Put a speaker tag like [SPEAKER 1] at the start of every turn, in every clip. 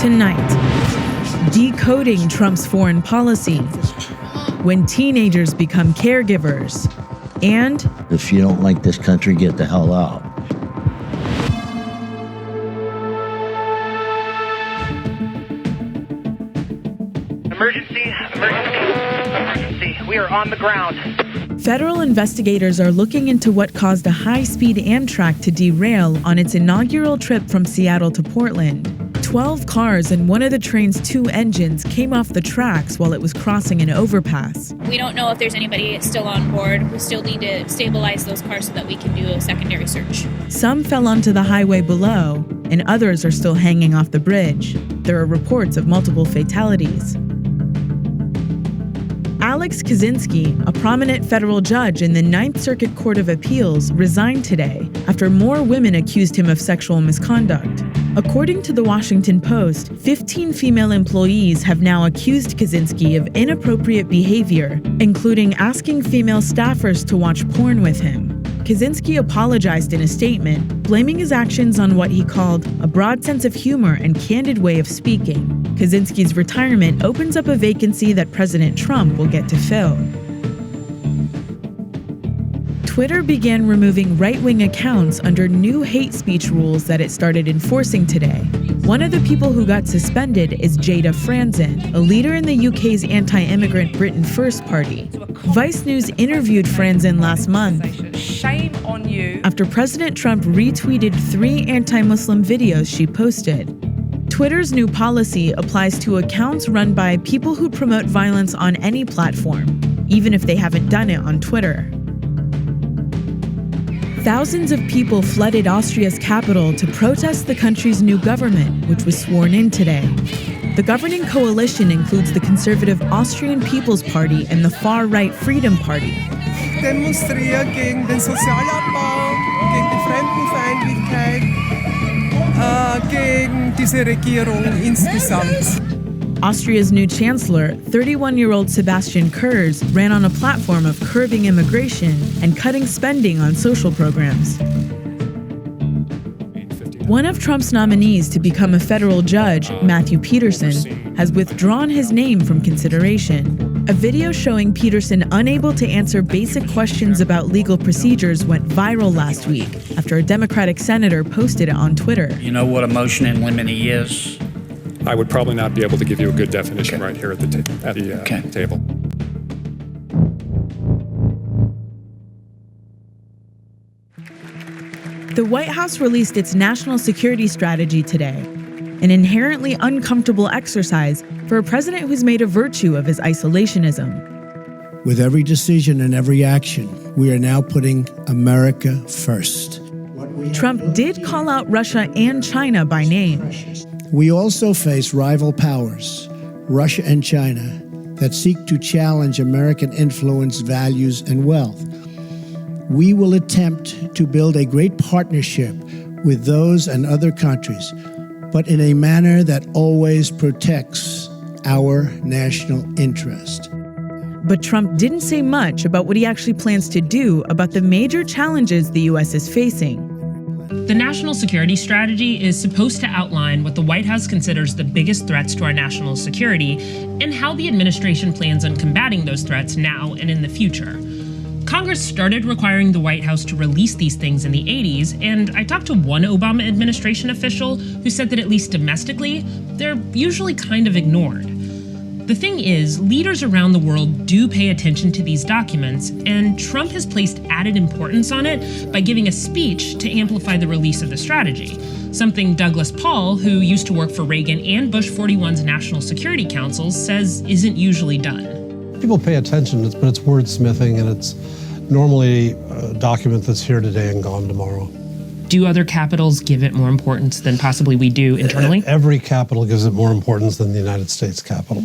[SPEAKER 1] Tonight, decoding Trump's foreign policy, when teenagers become caregivers, and
[SPEAKER 2] if you don't like this country, get the hell out.
[SPEAKER 3] Emergency. We are on the ground.
[SPEAKER 1] Federal investigators are looking into what caused a high-speed Amtrak to derail on its inaugural trip from Seattle to Portland. 12 cars and one of the train's 2 engines came off the tracks while it was crossing an overpass.
[SPEAKER 4] We don't know if there's anybody still on board. We still need to stabilize those cars so that we can do a secondary search.
[SPEAKER 1] Some fell onto the highway below, and others are still hanging off the bridge. There are reports of multiple fatalities. Alex Kaczynski, a prominent federal judge in the Ninth Circuit Court of Appeals, resigned today after more women accused him of sexual misconduct. According to the Washington Post, 15 female employees have now accused Kaczynski of inappropriate behavior, including asking female staffers to watch porn with him. Kaczynski apologized in a statement, blaming his actions on what he called a broad sense of humor and candid way of speaking. Kaczynski's retirement opens up a vacancy that President Trump will get to fill. Twitter began removing right-wing accounts under new hate speech rules that it started enforcing today. One of the people who got suspended is Jada Franzen, a leader in the UK's anti-immigrant Britain First Party. Vice News interviewed Franzen last month.
[SPEAKER 5] Shame on you.
[SPEAKER 1] After President Trump retweeted 3 anti-Muslim videos she posted. Twitter's new policy applies to accounts run by people who promote violence on any platform, even if they haven't done it on Twitter. Thousands of people flooded Austria's capital to protest the country's new government, which was sworn in today. The governing coalition includes the conservative Austrian People's Party and the far-right Freedom Party.
[SPEAKER 6] Demonstrieren gegen den Sozialabbau, gegen die Fremdenfeindlichkeit, gegen diese Regierung insgesamt.
[SPEAKER 1] Austria's new chancellor, 31-year-old Sebastian Kurz, ran on a platform of curbing immigration and cutting spending on social programs. One of Trump's nominees to become a federal judge, Matthew Peterson, has withdrawn his name from consideration. A video showing Peterson unable to answer basic questions about legal procedures went viral last week after a Democratic senator posted it on Twitter.
[SPEAKER 7] You know what a motion in limine is?
[SPEAKER 8] I would probably not be able to give you a good definition right here at the table.
[SPEAKER 1] The White House released its national security strategy today, an inherently uncomfortable exercise for a president who's made a virtue of his isolationism.
[SPEAKER 9] With every decision and every action, we are now putting America first.
[SPEAKER 1] Trump did call out Russia and China by name.
[SPEAKER 9] We also face rival powers, Russia and China, that seek to challenge American influence, values, and wealth. We will attempt to build a great partnership with those and other countries, but in a manner that always protects our national interest.
[SPEAKER 1] But Trump didn't say much about what he actually plans to do about the major challenges the U.S. is facing.
[SPEAKER 10] The national security strategy is supposed to outline what the White House considers the biggest threats to our national security and how the administration plans on combating those threats now and in the future. Congress started requiring the White House to release these things in the 80s, and I talked to one Obama administration official who said that at least domestically, they're usually kind of ignored. The thing is, leaders around the world do pay attention to these documents, and Trump has placed added importance on it by giving a speech to amplify the release of the strategy, something Douglas Paul, who used to work for Reagan and Bush 41's National Security Councils, says isn't usually done.
[SPEAKER 11] People pay attention, but it's wordsmithing, and it's normally a document that's here today and gone tomorrow.
[SPEAKER 10] Do other capitals give it more importance than possibly we do internally?
[SPEAKER 11] Every capital gives it more importance than the United States Capitol.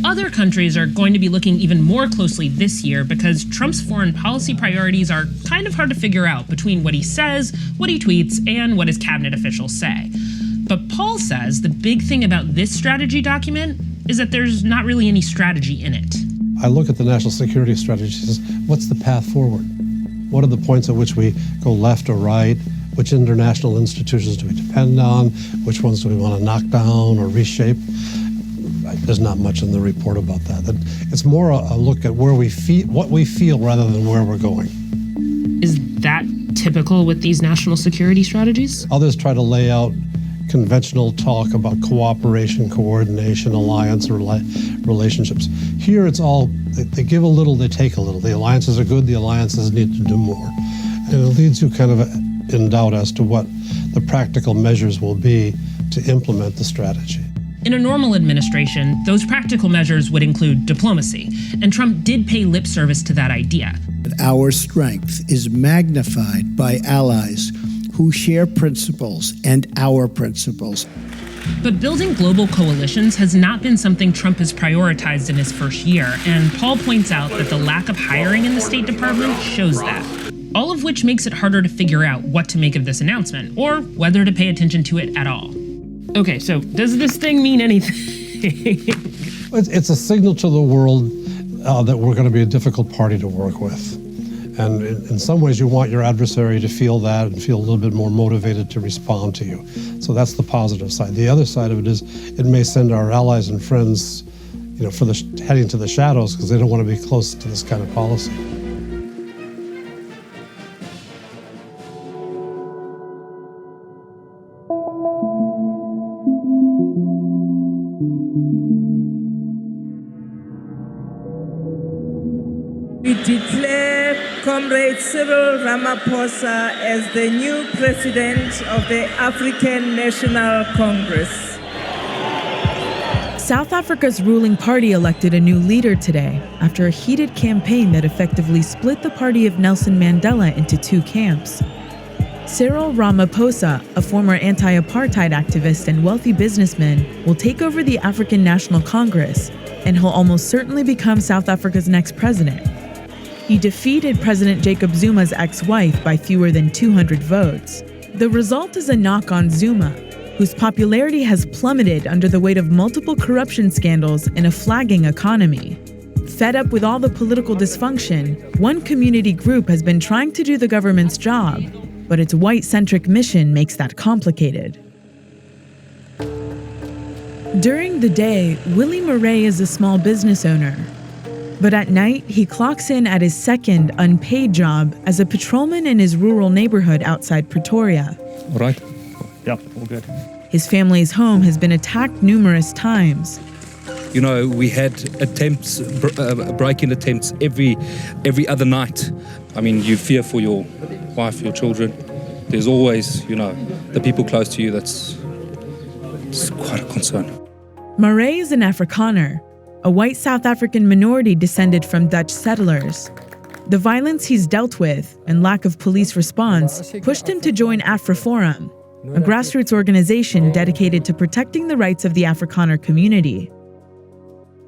[SPEAKER 10] Other countries are going to be looking even more closely this year because Trump's foreign policy priorities are kind of hard to figure out between what he says, what he tweets, and what his cabinet officials say. But Paul says the big thing about this strategy document is that there's not really any strategy in it.
[SPEAKER 11] I look at the national security strategy and says, what's the path forward? What are the points at which we go left or right? which international institutions do we depend on, which ones do we want to knock down or reshape. There's not much in the report about that. It's more a look at where we feel, what we feel, rather than where we're going.
[SPEAKER 10] Is that typical with these national security strategies?
[SPEAKER 11] Others try to lay out conventional talk about cooperation, coordination, alliance, or relationships. Here it's all, they give a little, they take a little. The alliances are good, the alliances need to do more. And it leaves you kind of in doubt as to what the practical measures will be to implement the strategy.
[SPEAKER 10] In a normal administration, those practical measures would include diplomacy, and Trump did pay lip service to that idea.
[SPEAKER 9] Our strength is magnified by allies who share principles and our principles.
[SPEAKER 10] But building global coalitions has not been something Trump has prioritized in his first year, and Paul points out that the lack of hiring in the State Department shows that. All of which makes it harder to figure out what to make of this announcement, or whether to pay attention to it at all. Okay, so does this thing mean anything?
[SPEAKER 11] It's a signal to the world that we're going to be a difficult party to work with. And in some ways, you want your adversary to feel that and feel a little bit more motivated to respond to you. So that's the positive side. The other side of it is it may send our allies and friends, heading to the shadows because they don't want to be close to this kind of policy.
[SPEAKER 12] We declare Comrade Cyril Ramaphosa as the new president of the African National Congress.
[SPEAKER 1] South Africa's ruling party elected a new leader today after a heated campaign that effectively split the party of Nelson Mandela into two camps. Cyril Ramaphosa, a former anti-apartheid activist and wealthy businessman, will take over the African National Congress, and he'll almost certainly become South Africa's next president. He defeated President Jacob Zuma's ex-wife by fewer than 200 votes. The result is a knock on Zuma, whose popularity has plummeted under the weight of multiple corruption scandals and a flagging economy. Fed up with all the political dysfunction, one community group has been trying to do the government's job, but its white-centric mission makes that complicated. During the day, Willie Murray is a small business owner. But at night, he clocks in at his second unpaid job as a patrolman in his rural neighborhood outside Pretoria.
[SPEAKER 13] All right? Yeah, all good.
[SPEAKER 1] His family's home has been attacked numerous times.
[SPEAKER 13] You know, we had attempts, break-in attempts every other night. I mean, you fear for your wife, your children. There's always, the people close to you it's quite a concern.
[SPEAKER 1] Murray is an Afrikaner, a white South African minority descended from Dutch settlers. The violence he's dealt with and lack of police response pushed him to join AfriForum, a grassroots organization dedicated to protecting the rights of the Afrikaner community.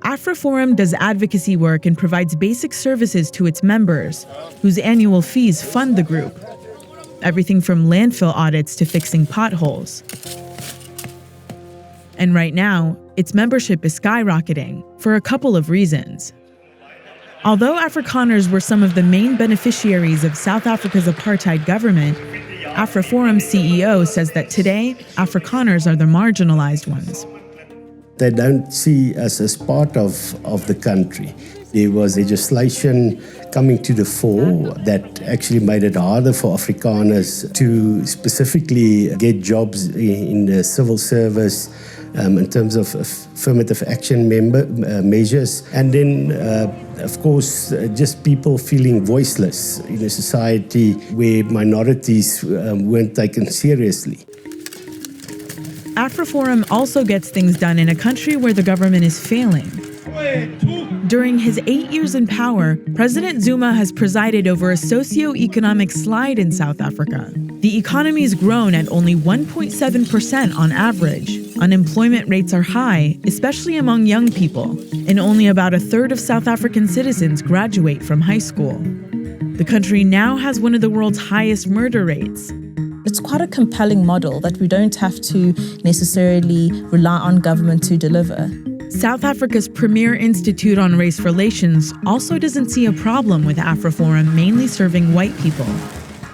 [SPEAKER 1] AfriForum does advocacy work and provides basic services to its members, whose annual fees fund the group. Everything from landfill audits to fixing potholes. And right now, its membership is skyrocketing for a couple of reasons. Although Afrikaners were some of the main beneficiaries of South Africa's apartheid government, AfriForum's CEO says that today, Afrikaners are the marginalized ones.
[SPEAKER 14] They don't see us as part of the country. There was legislation coming to the fore that actually made it harder for Afrikaners to specifically get jobs in the civil service, in terms of affirmative action measures. And then, of course, just people feeling voiceless in a society where minorities weren't taken seriously.
[SPEAKER 1] AfriForum also gets things done in a country where the government is failing. During his 8 years in power, President Zuma has presided over a socio-economic slide in South Africa. The economy's grown at only 1.7% on average. Unemployment rates are high, especially among young people, and only about a third of South African citizens graduate from high school. The country now has one of the world's highest murder rates.
[SPEAKER 15] It's quite a compelling model that we don't have to necessarily rely on government to deliver.
[SPEAKER 1] South Africa's premier institute on race relations also doesn't see a problem with AfriForum mainly serving white people.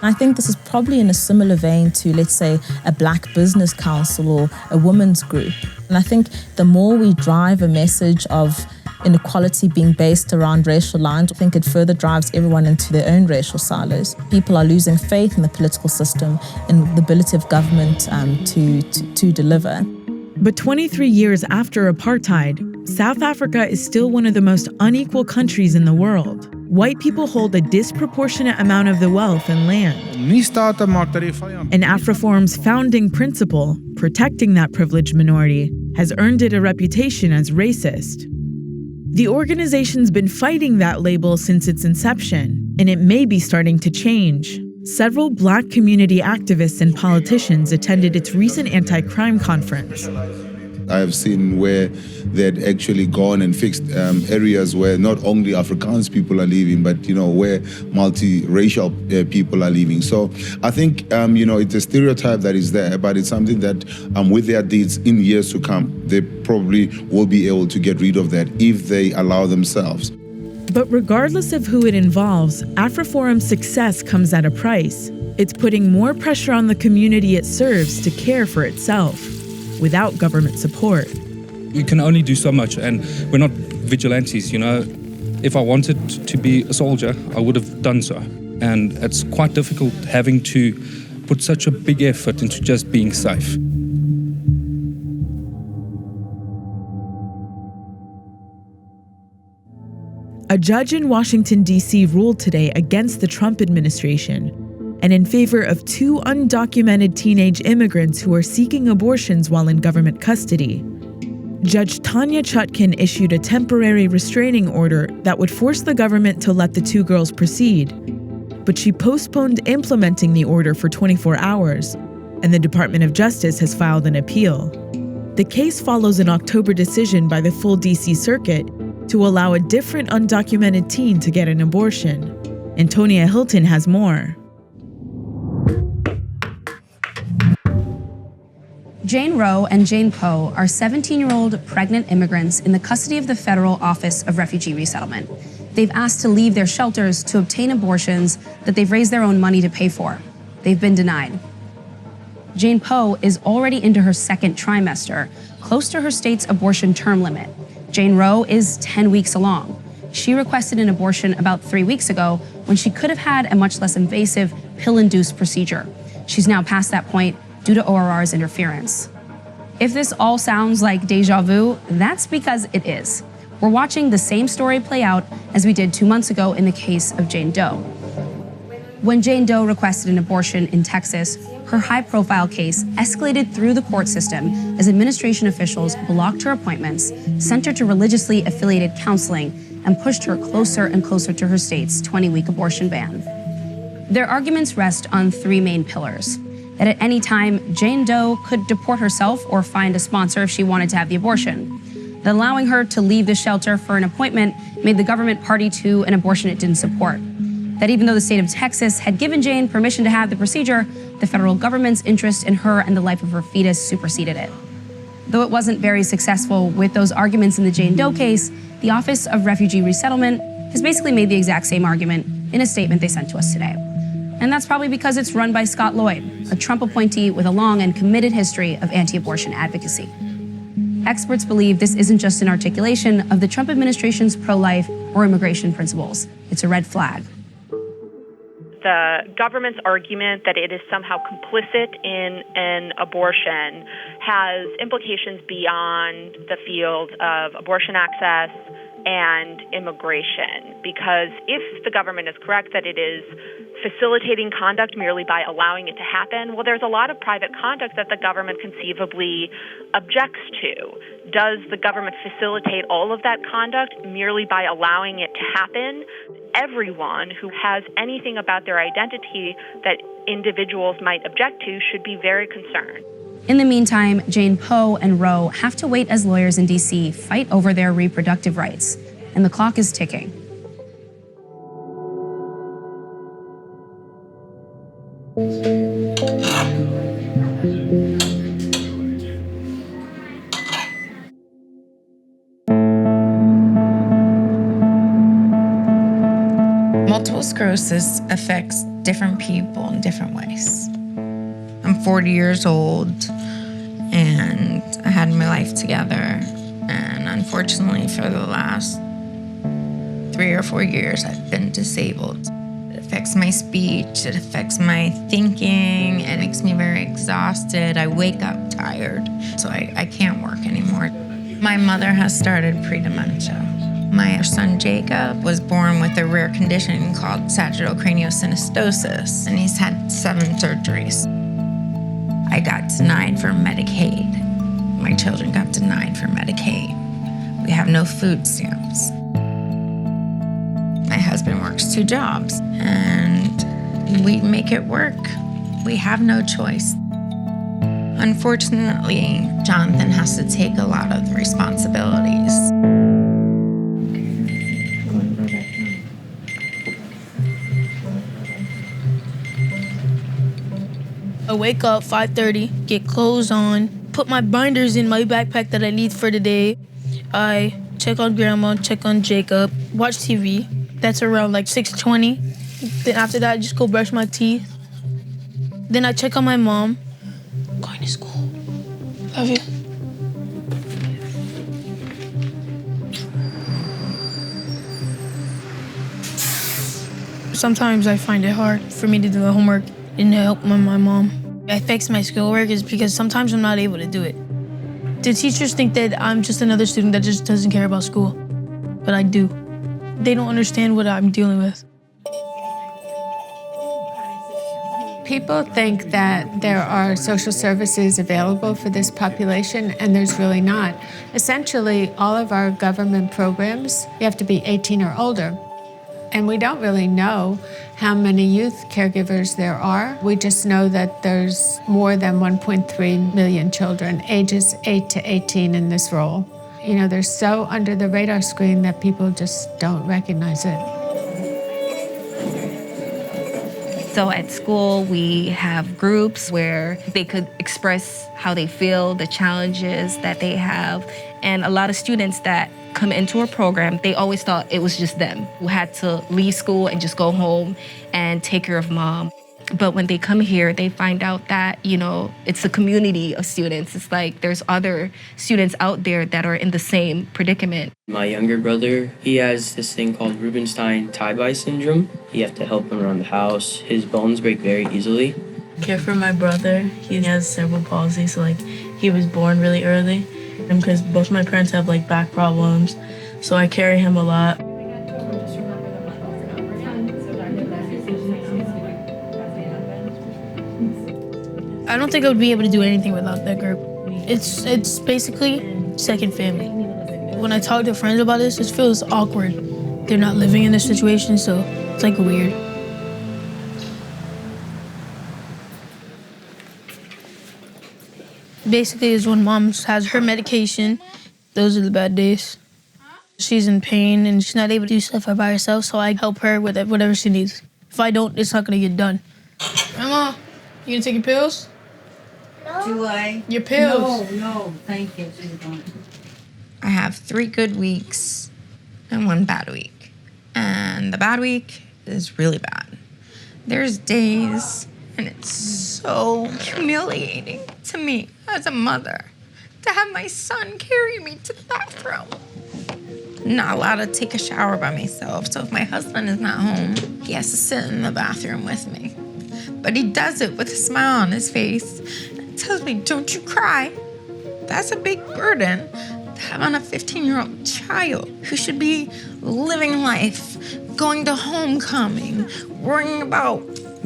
[SPEAKER 15] I think this is probably in a similar vein to, let's say, a Black Business Council or a women's group. And I think the more we drive a message of inequality being based around racial lines, I think it further drives everyone into their own racial silos. People are losing faith in the political system and the ability of government to deliver.
[SPEAKER 1] But 23 years after apartheid, South Africa is still one of the most unequal countries in the world. White people hold a disproportionate amount of the wealth and land. And AfriForum's founding principle, protecting that privileged minority, has earned it a reputation as racist. The organization's been fighting that label since its inception, and it may be starting to change. Several Black community activists and politicians attended its recent anti-crime conference.
[SPEAKER 16] I have seen where they'd actually gone and fixed areas where not only Afrikaans people are living, but where multiracial people are living. So I think it's a stereotype that is there, but it's something that with their deeds in years to come, they probably will be able to get rid of that if they allow themselves.
[SPEAKER 1] But regardless of who it involves, AfriForum's success comes at a price. It's putting more pressure on the community it serves to care for itself, without government support.
[SPEAKER 13] We can only do so much, and we're not vigilantes, If I wanted to be a soldier, I would have done so. And it's quite difficult having to put such a big effort into just being safe.
[SPEAKER 1] A judge in Washington, D.C. ruled today against the Trump administration and in favor of 2 undocumented teenage immigrants who are seeking abortions while in government custody. Judge Tanya Chutkin issued a temporary restraining order that would force the government to let the 2 girls proceed, but she postponed implementing the order for 24 hours, and the Department of Justice has filed an appeal. The case follows an October decision by the full D.C. Circuit to allow a different undocumented teen to get an abortion. Antonia Hilton has more.
[SPEAKER 17] Jane Roe and Jane Poe are 17-year-old pregnant immigrants in the custody of the Federal Office of Refugee Resettlement. They've asked to leave their shelters to obtain abortions that they've raised their own money to pay for. They've been denied. Jane Poe is already into her 2nd trimester, close to her state's abortion term limit. Jane Roe is 10 weeks along. She requested an abortion about 3 weeks ago when she could have had a much less invasive pill-induced procedure. She's now past that point due to ORR's interference. If this all sounds like deja vu, that's because it is. We're watching the same story play out as we did 2 months ago in the case of Jane Doe. When Jane Doe requested an abortion in Texas, her high-profile case escalated through the court system as administration officials blocked her appointments, sent her to religiously affiliated counseling, and pushed her closer and closer to her state's 20-week abortion ban. Their arguments rest on 3 main pillars: that at any time, Jane Doe could deport herself or find a sponsor if she wanted to have the abortion; that allowing her to leave the shelter for an appointment made the government party to an abortion it didn't support; that even though the state of Texas had given Jane permission to have the procedure, the federal government's interest in her and the life of her fetus superseded it. Though it wasn't very successful with those arguments in the Jane Doe case, the Office of Refugee Resettlement has basically made the exact same argument in a statement they sent to us today. And that's probably because it's run by Scott Lloyd, a Trump appointee with a long and committed history of anti-abortion advocacy. Experts believe this isn't just an articulation of the Trump administration's pro-life or immigration principles. It's a red flag.
[SPEAKER 18] The government's argument that it is somehow complicit in an abortion has implications beyond the field of abortion access and immigration, because if the government is correct that it is facilitating conduct merely by allowing it to happen, well, there's a lot of private conduct that the government conceivably objects to. Does the government facilitate all of that conduct merely by allowing it to happen? Everyone who has anything about their identity that individuals might object to should be very concerned.
[SPEAKER 17] In the meantime, Jane Poe and Roe have to wait as lawyers in D.C. fight over their reproductive rights, and the clock is ticking.
[SPEAKER 19] Multiple sclerosis affects different people in different ways. I'm 40 years old, and I had my life together. And unfortunately, for the last 3 or 4 years, I've been disabled. It affects my speech, it affects my thinking, it makes me very exhausted. I wake up tired, so I can't work anymore. My mother has started pre-dementia. My son Jacob was born with a rare condition called sagittal craniosynostosis, and he's had 7 surgeries. I got denied for Medicaid. My children got denied for Medicaid. We have no food stamps. My husband works 2 jobs, and we make it work. We have no choice. Unfortunately, Jonathan has to take a lot of the responsibilities.
[SPEAKER 20] I wake up 5:30, get clothes on, put my binders in my backpack that I need for the day. I check on Grandma, check on Jacob, watch TV. That's around like 6:20. Then after that, I just go brush my teeth. Then I check on my mom. I'm going to school. Love you. Sometimes I find it hard for me to do the homework and help my mom. It affects my schoolwork is because sometimes I'm not able to do it. The teachers think that I'm just another student that just doesn't care about school, but I do. They don't understand what I'm dealing with.
[SPEAKER 21] People think that there are social services available for this population, and there's really not. Essentially, all of our government programs, you have to be 18 or older. And we don't really know how many youth caregivers there are. We just know that there's more than 1.3 million children, ages 8 to 18 in this role. You know, they're so under the radar screen that people just don't recognize it.
[SPEAKER 22] So at school, we have groups where they could express how they feel, the challenges that they have. And a lot of students that come into a program, they always thought it was just them who had to leave school and just go home and take care of mom. But when they come here, they find out that, you know, it's a community of students. It's like there's other students out there that are in the same predicament.
[SPEAKER 23] My younger brother, he has this thing called Rubinstein tie-bye syndrome. You have to help him around the house. His bones break very easily.
[SPEAKER 24] Care for my brother. He has cerebral palsy, so like he was born really early. And because both my parents have like back problems, so I carry him a lot.
[SPEAKER 20] I don't think I would be able to do anything without that group. It's basically second family. When I talk to friends about this, it feels awkward. They're not living in this situation, so it's like weird. Basically, is when mom has her medication. Those are the bad days. She's in pain and she's not able to do stuff by herself, so I help her with whatever she needs. If I don't, it's not gonna get done. Grandma, you gonna take your pills?
[SPEAKER 25] No. Do I?
[SPEAKER 20] Your pills.
[SPEAKER 25] No, thank you.
[SPEAKER 19] I have 3 good weeks and 1 bad week. And the bad week is really bad. There's days, and it's so humiliating to me as a mother to have my son carry me to the bathroom. Not allowed to take a shower by myself, so if my husband is not home, he has to sit in the bathroom with me. But he does it with a smile on his face and tells me, "Don't you cry." That's a big burden to have on a 15-year-old child who should be living life, going to homecoming, worrying about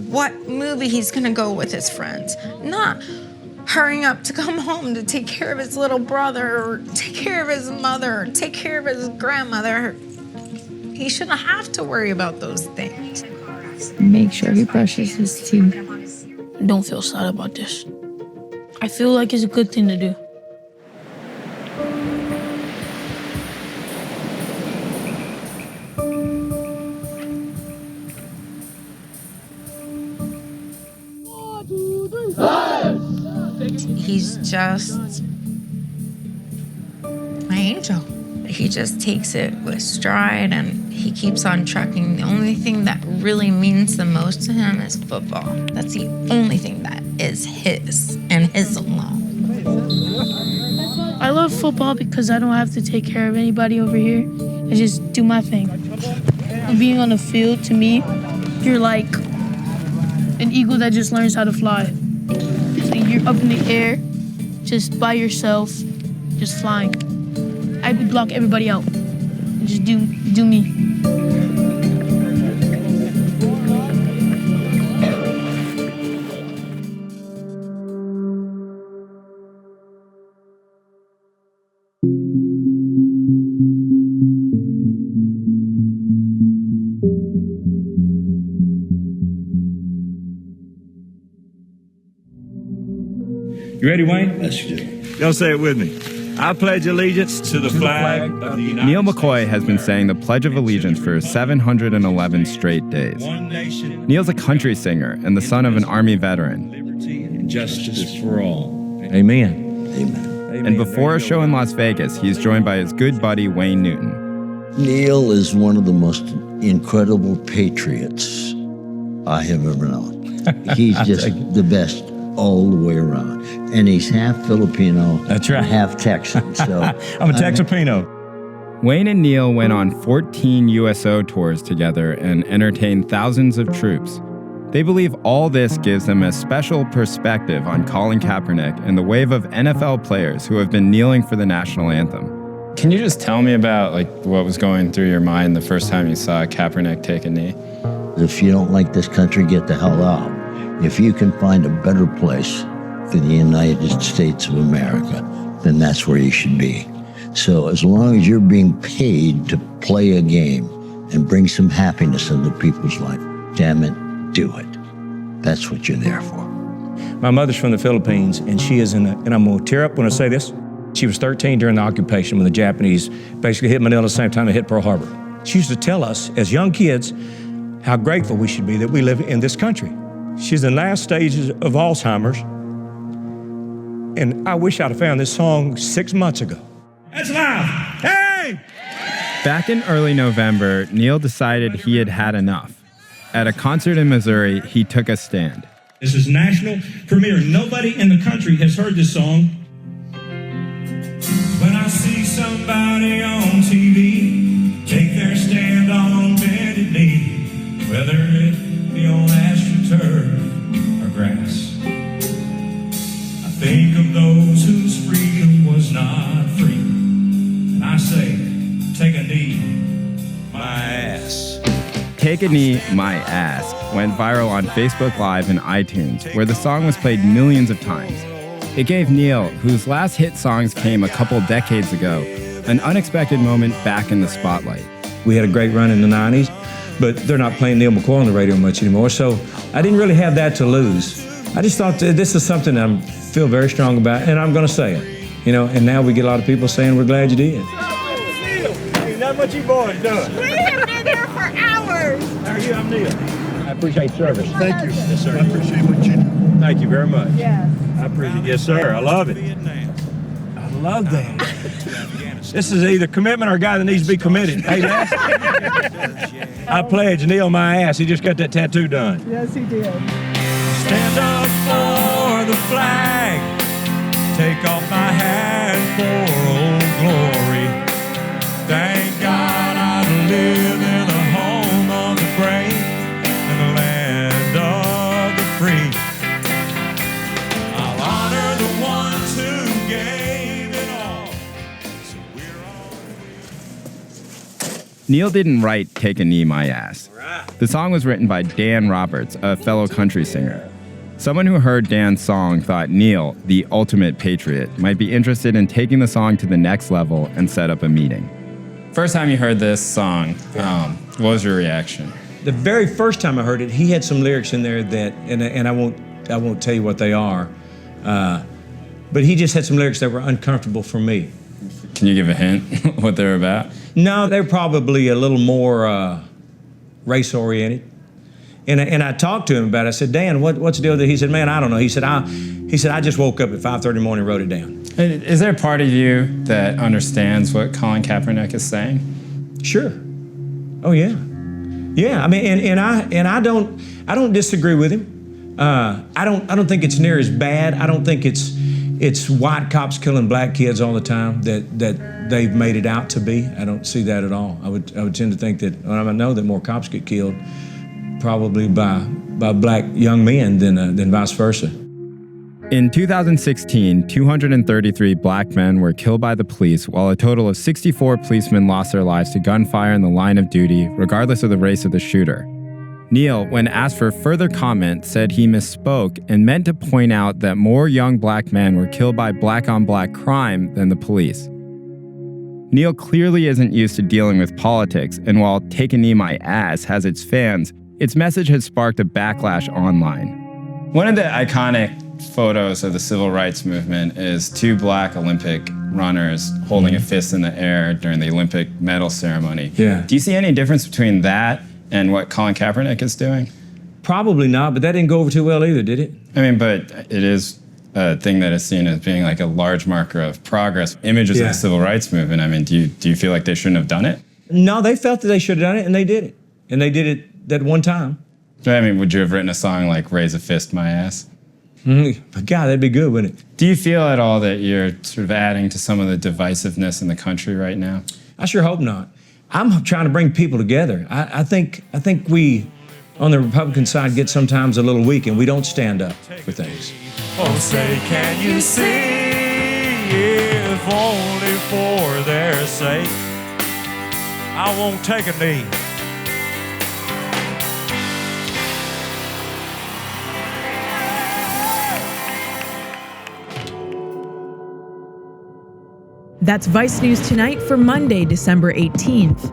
[SPEAKER 19] what movie he's gonna go with his friends, not hurrying up to come home to take care of his little brother, or take care of his mother, or take care of his grandmother. He shouldn't have to worry about those things.
[SPEAKER 20] Make sure he brushes his teeth. Don't feel sad about this. I feel like it's a good thing to do.
[SPEAKER 19] He's just my angel. He just takes it with stride, and he keeps on trucking. The only thing that really means the most to him is football. That's the only thing that is his and his alone.
[SPEAKER 20] I love football because I don't have to take care of anybody over here. I just do my thing. Being on the field, to me, you're like an eagle that just learns how to fly. So you're up in the air, just by yourself, just flying. I block everybody out. Just do me.
[SPEAKER 2] You ready, Wayne? Yes, you do. Y'all say it with me. I pledge allegiance to the flag of the United States.
[SPEAKER 3] Neal McCoy has been saying the Pledge of Allegiance for 711 straight days. Neal's a country singer and the son of an Army veteran.
[SPEAKER 2] Liberty and justice for all. Amen.
[SPEAKER 3] Amen. And before a show in Las Vegas, he's joined by his good buddy Wayne Newton.
[SPEAKER 4] Neal is one of the most incredible patriots I have ever known. He's just the best all the way around. And he's half Filipino,
[SPEAKER 2] that's right,
[SPEAKER 4] half Texan. So
[SPEAKER 2] I'm a Texapino.
[SPEAKER 3] Wayne and Neal went on 14 USO tours together and entertained thousands of troops. They believe all this gives them a special perspective on Colin Kaepernick and the wave of NFL players who have been kneeling for the national anthem.
[SPEAKER 5] Can you just tell me about what was going through your mind the first time you saw Kaepernick take a knee?
[SPEAKER 4] If you don't like this country, get the hell out. If you can find a better place for the United States of America, then that's where you should be. So as long as you're being paid to play a game and bring some happiness into people's life, damn it, do it. That's what you're there for.
[SPEAKER 2] My mother's from the Philippines, and she is and I'm gonna tear up when I say this. She was 13 during the occupation when the Japanese basically hit Manila at the same time they hit Pearl Harbor. She used to tell us as young kids how grateful we should be that we live in this country. She's in the last stages of Alzheimer's, and I wish I'd have found this song 6 months ago. That's loud. Hey!
[SPEAKER 3] Back in early November, Neal decided he had had enough. At a concert in Missouri, he took a stand.
[SPEAKER 2] This is national premiere. Nobody in the country has heard this song. When I see somebody on TV take their stand on bended knee, whether it be on AstroTurf or grass, I think of those whose freedom was not free, and I say, take a knee, my ass.
[SPEAKER 3] Take a Knee, My Ass went viral on Facebook Live and iTunes, where the song was played millions of times. It gave Neal, whose last hit songs came a couple decades ago, an unexpected moment back in the spotlight.
[SPEAKER 2] We had a great run in the 90s, but they're not playing Neal McCoy on the radio much anymore, so I didn't really have that to lose. I just thought this is something I feel very strong about, and I'm going to say it. And now we get a lot of people saying we're glad you did. Ain't not much you boys doing.
[SPEAKER 6] We have been here for hours.
[SPEAKER 2] How are you? I'm Neal. I appreciate service. Thank you. Yes, sir.
[SPEAKER 6] I appreciate what you do.
[SPEAKER 2] Thank you very much.
[SPEAKER 6] Yes.
[SPEAKER 2] I appreciate it. Yes, sir. I love it. I love that. This is either commitment or a guy that needs to be committed. Hey, I pledge Neal my ass. He just got that tattoo done.
[SPEAKER 6] Yes, he did.
[SPEAKER 2] Stand up for the flag. Take off my hat for old glory. Thank God I live in the home of the brave and the land of the free. I'll honor the ones who gave it all.
[SPEAKER 3] Neal didn't write Take a Knee, My Ass. The song was written by Dan Roberts, a fellow country singer. Someone who heard Dan's song thought Neal, the ultimate patriot, might be interested in taking the song to the next level and set up a meeting.
[SPEAKER 5] First time you heard this song, what was your reaction?
[SPEAKER 2] The very first time I heard it, he had some lyrics in there that, and I won't tell you what they are, but he just had some lyrics that were uncomfortable for me.
[SPEAKER 5] Can you give a hint what they're about?
[SPEAKER 2] No, they're probably a little more race-oriented. And I talked to him about it. I said, Dan, what's the deal with it? He said, man, I don't know. He said, I just woke up at 5:30 in the morning and wrote it down.
[SPEAKER 5] Is there a part of you that understands what Colin Kaepernick is saying?
[SPEAKER 2] Sure.
[SPEAKER 7] Oh yeah, yeah. I mean, and I don't disagree with him. I don't think it's near as bad. I don't think it's white cops killing black kids all the time that they've made it out to be. I don't see that at all. I would tend to think that, well, I know that more cops get killed probably by black young men than vice versa.
[SPEAKER 3] In 2016, 233 black men were killed by the police, while a total of 64 policemen lost their lives to gunfire in the line of duty, regardless of the race of the shooter. Neal, when asked for further comment, said he misspoke and meant to point out that more young black men were killed by black-on-black crime than the police. Neal clearly isn't used to dealing with politics, and while Take a Knee My Ass has its fans, its message has sparked a backlash online.
[SPEAKER 5] One of the iconic photos of the civil rights movement is two black Olympic runners holding a fist in the air during the Olympic medal ceremony.
[SPEAKER 7] Yeah.
[SPEAKER 5] Do you see any difference between that and what Colin Kaepernick is doing?
[SPEAKER 7] Probably not, but that didn't go over too well either, did it?
[SPEAKER 5] I mean, but it is a thing that is seen as being like a large marker of progress. Images of the civil rights movement, I mean, do you feel like they shouldn't have done it?
[SPEAKER 7] No, they felt that they should have done it, and they did it. And they did it that one time.
[SPEAKER 5] I mean, would you have written a song like Raise a Fist My Ass?
[SPEAKER 7] But God, that'd be good, wouldn't it?
[SPEAKER 5] Do you feel at all that you're sort of adding to some of the divisiveness in the country right now?
[SPEAKER 7] I sure hope not. I'm trying to bring people together. I think we, on the Republican side, get sometimes a little weak and we don't stand up for things.
[SPEAKER 2] Oh, say, can you see, if only for their sake, I won't take a knee.
[SPEAKER 1] That's Vice News Tonight for Monday, December 18th.